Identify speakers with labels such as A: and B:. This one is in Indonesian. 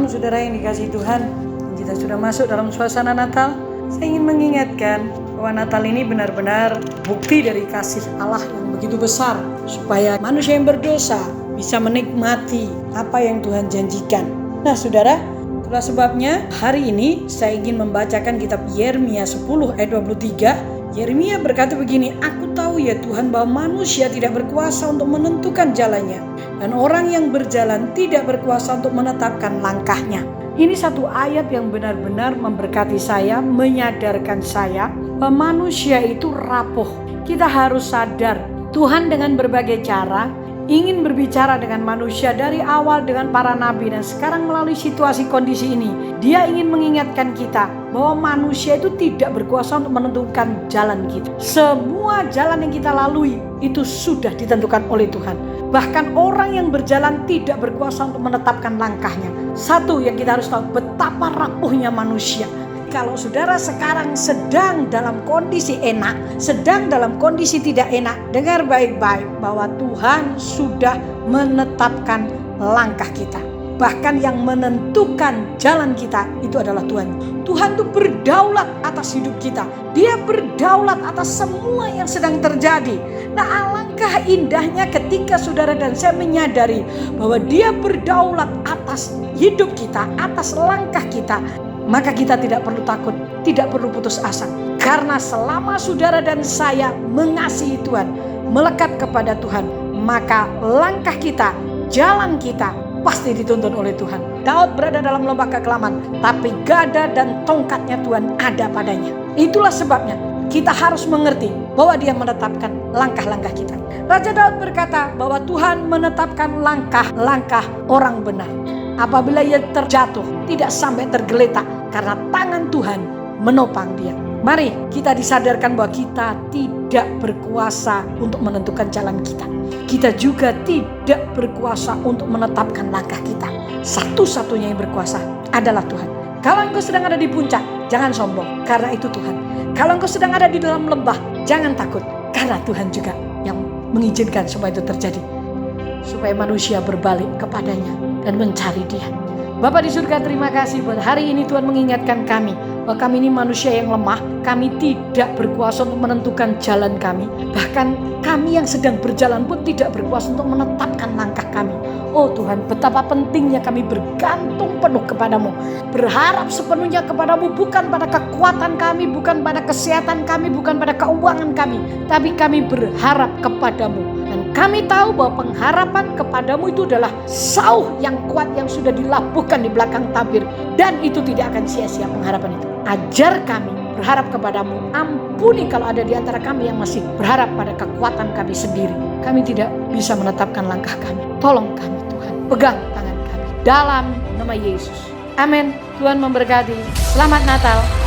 A: Shalom saudara yang dikasihi Tuhan. Kita sudah masuk dalam suasana Natal. Saya ingin mengingatkan bahwa Natal ini benar-benar bukti dari kasih Allah yang begitu besar, supaya manusia yang berdosa bisa menikmati apa yang Tuhan janjikan. Nah saudara, itulah sebabnya hari ini saya ingin membacakan kitab Yeremia 10 ayat 23. Yeremia berkata begini, "Aku tahu ya Tuhan bahwa manusia tidak berkuasa untuk menentukan jalannya, dan orang yang berjalan tidak berkuasa untuk menetapkan langkahnya." Ini satu ayat yang benar-benar memberkati saya, menyadarkan saya bahwa manusia itu rapuh. Kita harus sadar, Tuhan dengan berbagai cara ingin berbicara dengan manusia dari awal dengan para nabi, dan sekarang melalui situasi kondisi ini Dia ingin mengingatkan kita bahwa manusia itu tidak berkuasa untuk menentukan jalan kita. Semua jalan yang kita lalui itu sudah ditentukan oleh Tuhan. Bahkan orang yang berjalan tidak berkuasa untuk menetapkan langkahnya. Satu yang kita harus tahu, betapa rapuhnya manusia. Kalau saudara sekarang sedang dalam kondisi enak, sedang dalam kondisi tidak enak, dengar baik-baik bahwa Tuhan sudah menetapkan langkah kita. Bahkan yang menentukan jalan kita itu adalah Tuhan. Tuhan itu berdaulat atas hidup kita. Dia berdaulat atas semua yang sedang terjadi. Nah, alangkah indahnya ketika saudara dan saya menyadari bahwa Dia berdaulat atas hidup kita, atas langkah kita. Maka kita tidak perlu takut, tidak perlu putus asa. Karena selama saudara dan saya mengasihi Tuhan, melekat kepada Tuhan, maka langkah kita, jalan kita pasti dituntun oleh Tuhan. Daud berada dalam lembah kekelaman, tapi gada dan tongkatnya Tuhan ada padanya. Itulah sebabnya kita harus mengerti bahwa Dia menetapkan langkah-langkah kita. Raja Daud berkata bahwa Tuhan menetapkan langkah-langkah orang benar. Apabila ia terjatuh, tidak sampai tergeletak karena tangan Tuhan menopang dia. Mari kita disadarkan bahwa kita tidak berkuasa untuk menentukan jalan kita. Kita juga tidak berkuasa untuk menetapkan langkah kita. Satu-satunya yang berkuasa adalah Tuhan. Kalau engkau sedang ada di puncak, jangan sombong, karena itu Tuhan. Kalau engkau sedang ada di dalam lembah, jangan takut, karena Tuhan juga yang mengizinkan supaya itu terjadi. Supaya manusia berbalik kepadanya dan mencari Dia. Bapa di surga, terima kasih buat hari ini Tuhan mengingatkan kami bahwa kami ini manusia yang lemah. Kami tidak berkuasa untuk menentukan jalan kami. Bahkan kami yang sedang berjalan pun tidak berkuasa untuk menetapkan langkah kami. Oh Tuhan, betapa pentingnya kami bergantung penuh kepadamu. Berharap sepenuhnya kepadamu, bukan pada kekuatan kami, bukan pada kesehatan kami, bukan pada keuangan kami. Tapi kami berharap kepadamu. Dan kami tahu bahwa pengharapan kepadamu itu adalah sauh yang kuat yang sudah dilabuhkan di belakang tabir. Dan itu tidak akan sia-sia pengharapan itu. Ajar kami berharap kepadamu. Ampuni kalau ada di antara kami yang masih berharap pada kekuatan kami sendiri. Kami tidak bisa menetapkan langkah kami. Tolong kami Tuhan. Pegang tangan kami. Dalam nama Yesus. Amin. Tuhan memberkati. Selamat Natal.